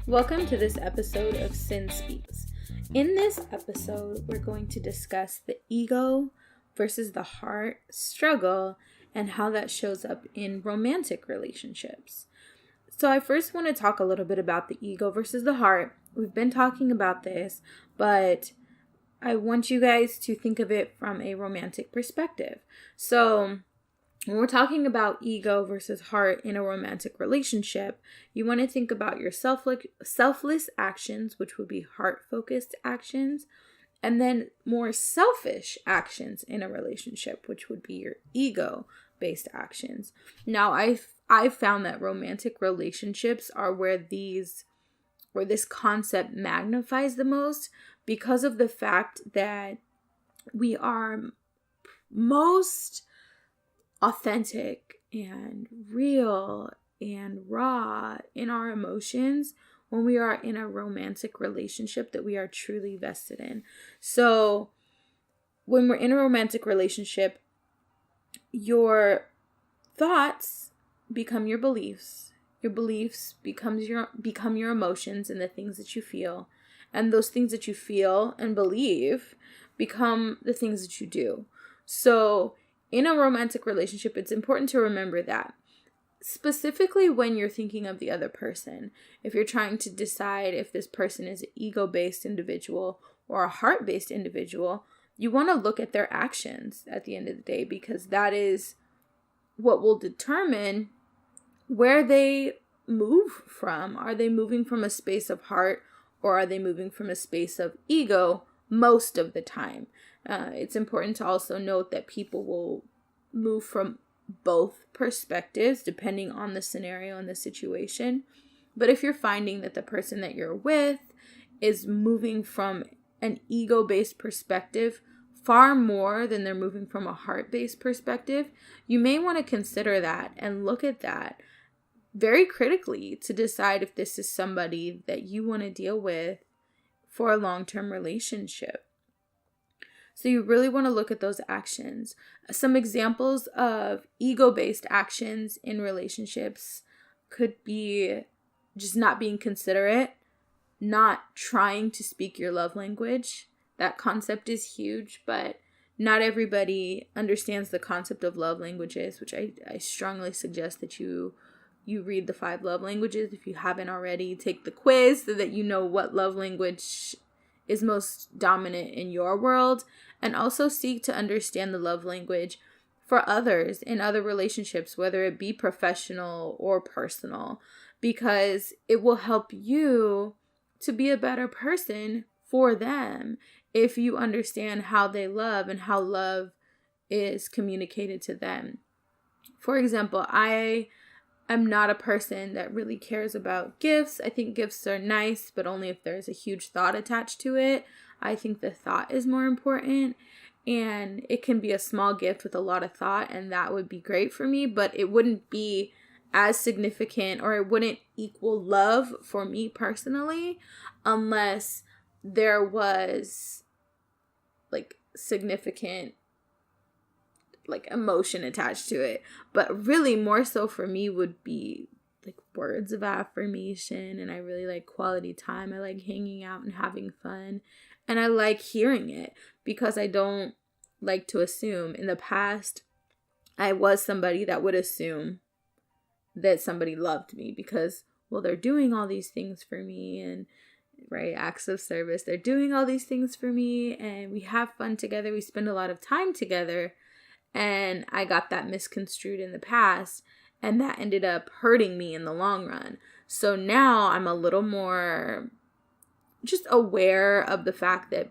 Welcome to this episode of CynSpeaks. In this episode, we're going to discuss the ego versus the heart struggle and how that shows up in romantic relationships. So I first want to talk a little bit about the ego versus the heart. We've been talking about this, but I want you guys to think of it from a romantic perspective. So when we're talking about ego versus heart in a romantic relationship, you want to think about your selfless actions, which would be heart-focused actions, and then more selfish actions in a relationship, which would be your ego-based actions. Now, I've found that romantic relationships are where this concept magnifies the most because of the fact that we are most authentic and real and raw in our emotions when we are in a romantic relationship that we are truly vested in. So when we're in a romantic relationship, your thoughts become your beliefs. Your beliefs become your emotions and the things that you feel. And those things that you feel and believe become the things that you do. So in a romantic relationship, it's important to remember that. Specifically when you're thinking of the other person, if you're trying to decide if this person is an ego-based individual or a heart-based individual, you want to look at their actions at the end of the day, because that is what will determine where they move from. Are they moving from a space of heart, or are they moving from a space of ego most of the time? It's important to also note that people will move from both perspectives depending on the scenario and the situation. But if you're finding that the person that you're with is moving from an ego-based perspective far more than they're moving from a heart-based perspective, you may want to consider that and look at that very critically to decide if this is somebody that you want to deal with for a long-term relationship. So you really want to look at those actions. Some examples of ego-based actions in relationships could be just not being considerate, not trying to speak your love language. That concept is huge, but not everybody understands the concept of love languages, which I strongly suggest that you read the 5 love languages if you haven't already. Take the quiz so that you know what love language is most dominant in your world, and also seek to understand the love language for others in other relationships, whether it be professional or personal, because it will help you to be a better person for them if you understand how they love and how love is communicated to them. For example, I'm not a person that really cares about gifts. I think gifts are nice, but only if there's a huge thought attached to it. I think the thought is more important, and it can be a small gift with a lot of thought, and that would be great for me, but it wouldn't be as significant, or it wouldn't equal love for me personally unless there was significant emotion attached to it. But really more so for me would be words of affirmation, and I really like quality time. I like hanging out and having fun, and I like hearing it because I don't like to assume. In the past, I was somebody that would assume that somebody loved me because, well, they're doing all these things for me, and right, acts of service, they're doing all these things for me, and we have fun together, we spend a lot of time together. And I got that misconstrued in the past, and that ended up hurting me in the long run. So now I'm a little more just aware of the fact that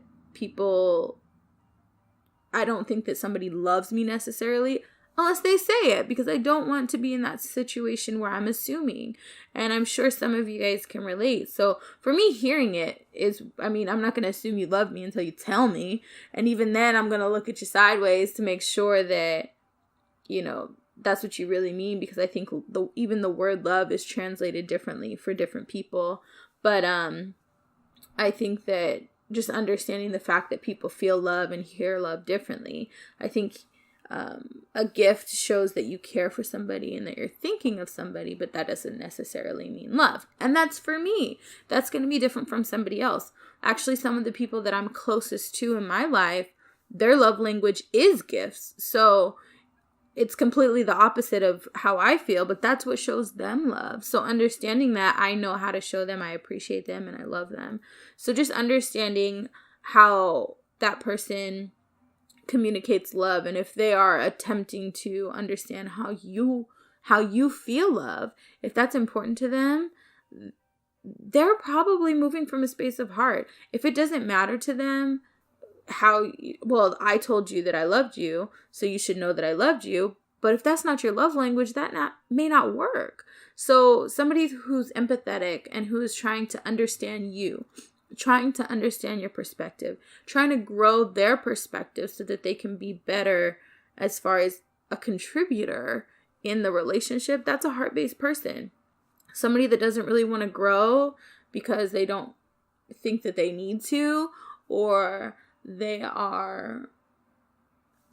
I don't think that somebody loves me necessarily unless they say it, because I don't want to be in that situation where I'm assuming. And I'm sure some of you guys can relate. So for me, hearing it is, I'm not going to assume you love me until you tell me. And even then, I'm going to look at you sideways to make sure that, that's what you really mean, because I think even the word love is translated differently for different people. But I think that just understanding the fact that people feel love and hear love differently, I think A gift shows that you care for somebody and that you're thinking of somebody, but that doesn't necessarily mean love. And that's for me. That's going to be different from somebody else. Actually, some of the people that I'm closest to in my life, their love language is gifts. So it's completely the opposite of how I feel, but that's what shows them love. So understanding that, I know how to show them I appreciate them and I love them. So just understanding how that person communicates love, and if they are attempting to understand how you feel love, if that's important to them, they're probably moving from a space of heart. If it doesn't matter to them I told you that I loved you, so you should know that I loved you. But if that's not your love language, may not work. So somebody who's empathetic and who is trying to understand you, trying to understand your perspective, trying to grow their perspective so that they can be better as far as a contributor in the relationship, that's a heart-based person. Somebody that doesn't really want to grow because they don't think that they need to, or they are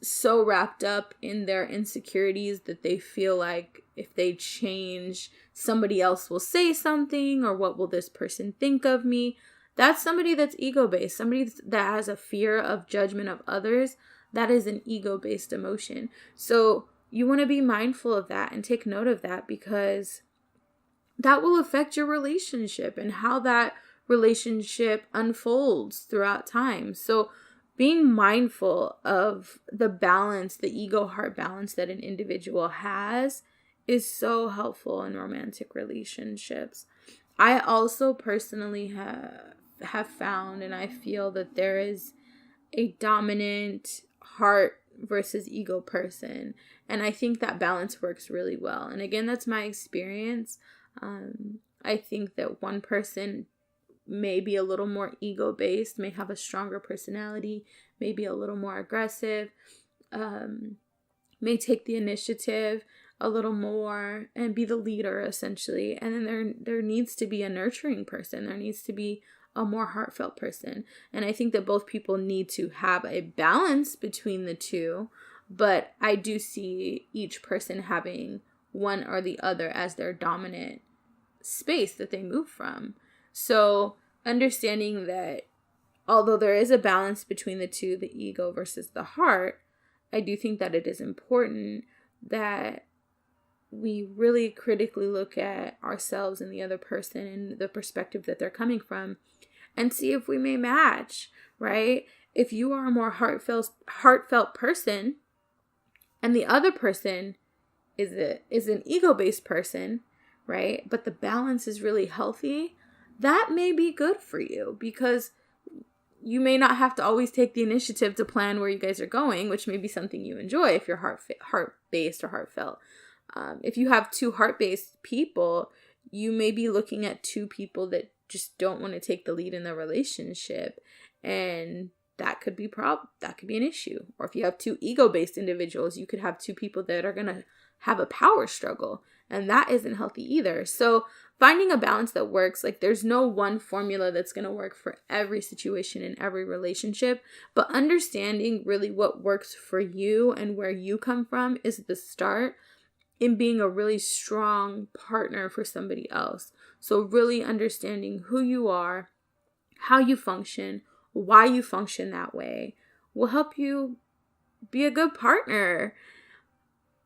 so wrapped up in their insecurities that they feel like if they change, somebody else will say something, or what will this person think of me? That's somebody that's ego-based, somebody that has a fear of judgment of others. That is an ego-based emotion. So you want to be mindful of that and take note of that, because that will affect your relationship and how that relationship unfolds throughout time. So being mindful of the balance, the ego-heart balance that an individual has, is so helpful in romantic relationships. I also personally have found, and I feel that there is a dominant heart versus ego person, and I think that balance works really well. And again, that's my experience. I think that one person may be a little more ego-based, may have a stronger personality, may be a little more aggressive, may take the initiative a little more and be the leader, essentially. And then there needs to be a nurturing person. There needs to be a more heartfelt person. And I think that both people need to have a balance between the two, but I do see each person having one or the other as their dominant space that they move from. So understanding that although there is a balance between the two, the ego versus the heart, I do think that it is important that we really critically look at ourselves and the other person and the perspective that they're coming from, and see if we may match, right? If you are a more heartfelt person and the other person is an ego-based person, right? But the balance is really healthy, that may be good for you, because you may not have to always take the initiative to plan where you guys are going, which may be something you enjoy if you're heart-based or heartfelt. If you have two heart-based people, you may be looking at two people that just don't want to take the lead in the relationship, and that could be an issue. Or if you have two ego-based individuals, you could have two people that are going to have a power struggle, and that isn't healthy either. So finding a balance that works, like there's no one formula that's going to work for every situation in every relationship, but understanding really what works for you and where you come from is the start in being a really strong partner for somebody else. So really understanding who you are, how you function, why you function that way will help you be a good partner.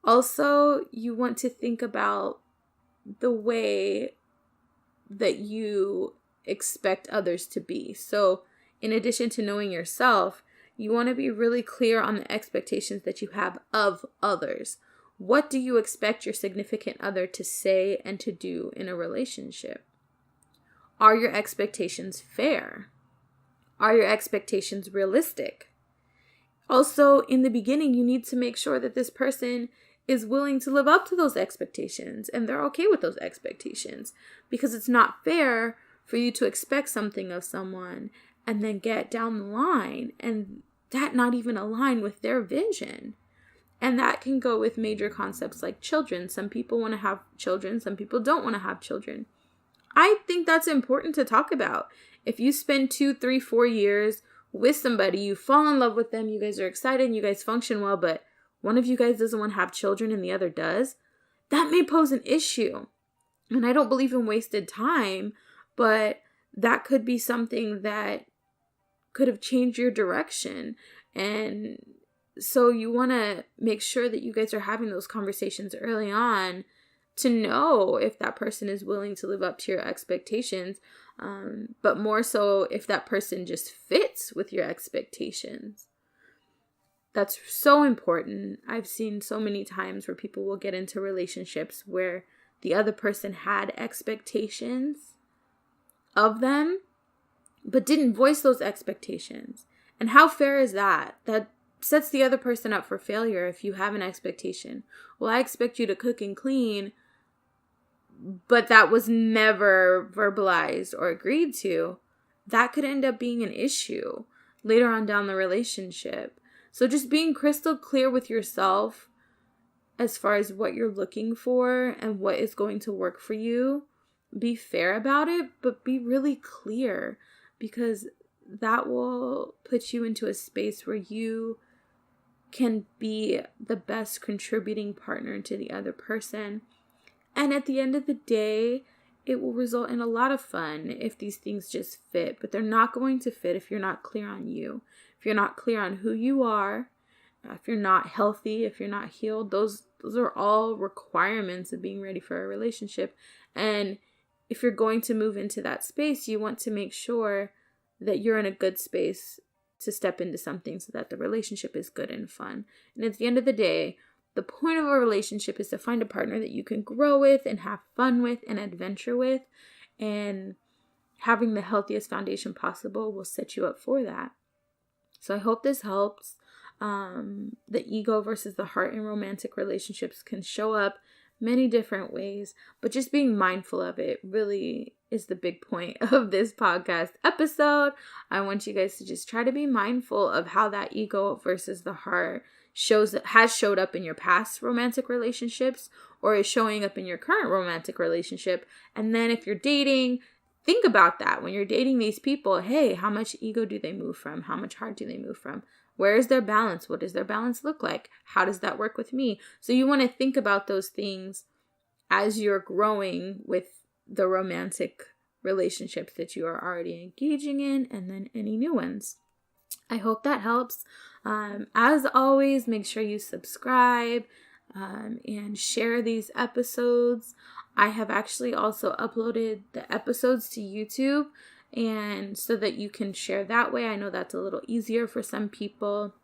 Also, you want to think about the way that you expect others to be. So in addition to knowing yourself, you want to be really clear on the expectations that you have of others. What do you expect your significant other to say and to do in a relationship? Are your expectations fair? Are your expectations realistic? Also, in the beginning, you need to make sure that this person is willing to live up to those expectations and they're okay with those expectations, because it's not fair for you to expect something of someone and then get down the line and that not even align with their vision. And that can go with major concepts like children. Some people want to have children. Some people don't want to have children. I think that's important to talk about. If you spend 2, 3, 4 years with somebody, you fall in love with them, you guys are excited, you guys function well, but one of you guys doesn't want to have children and the other does, that may pose an issue. And I don't believe in wasted time, but that could be something that could have changed your direction. And so you want to make sure that you guys are having those conversations early on to know if that person is willing to live up to your expectations, but more so if that person just fits with your expectations. That's so important. I've seen so many times where people will get into relationships where the other person had expectations of them, but didn't voice those expectations. And how fair is that? That sets the other person up for failure if you have an expectation. Well, I expect you to cook and clean, but that was never verbalized or agreed to. That could end up being an issue later on down the relationship. So just being crystal clear with yourself as far as what you're looking for and what is going to work for you. Be fair about it, but be really clear, because that will put you into a space where you can be the best contributing partner to the other person. And at the end of the day, it will result in a lot of fun if these things just fit, but they're not going to fit if you're not clear on you. If you're not clear on who you are, if you're not healthy, if you're not healed, those are all requirements of being ready for a relationship. And if you're going to move into that space, you want to make sure that you're in a good space to step into something so that the relationship is good and fun. And at the end of the day, the point of a relationship is to find a partner that you can grow with and have fun with and adventure with. And having the healthiest foundation possible will set you up for that. So I hope this helps. The ego versus the heart in romantic relationships can show up many different ways, but just being mindful of it really is the big point of this podcast episode. I want you guys to just try to be mindful of how that ego versus the heart has showed up in your past romantic relationships or is showing up in your current romantic relationship. And then if you're dating, think about that. When you're dating these people, hey, how much ego do they move from? How much heart do they move from? Where is their balance? What does their balance look like? How does that work with me? So you want to think about those things as you're growing with the romantic relationships that you are already engaging in, and then any new ones. I hope that helps. As always, make sure you subscribe and share these episodes. I have actually also uploaded the episodes to YouTube, and so that you can share that way. I know that's a little easier for some people,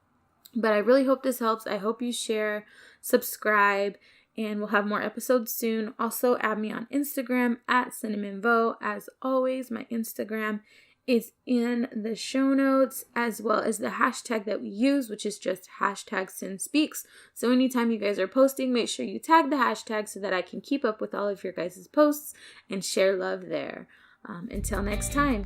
but I really hope this helps. I hope you share, subscribe, and we'll have more episodes soon. Also, add me on Instagram at Cynamon Voe. As always, my Instagram is in the show notes, as well as the hashtag that we use, which is just hashtag CynSpeaks. So anytime you guys are posting, make sure you tag the hashtag so that I can keep up with all of your guys' posts and share love there. Until next time.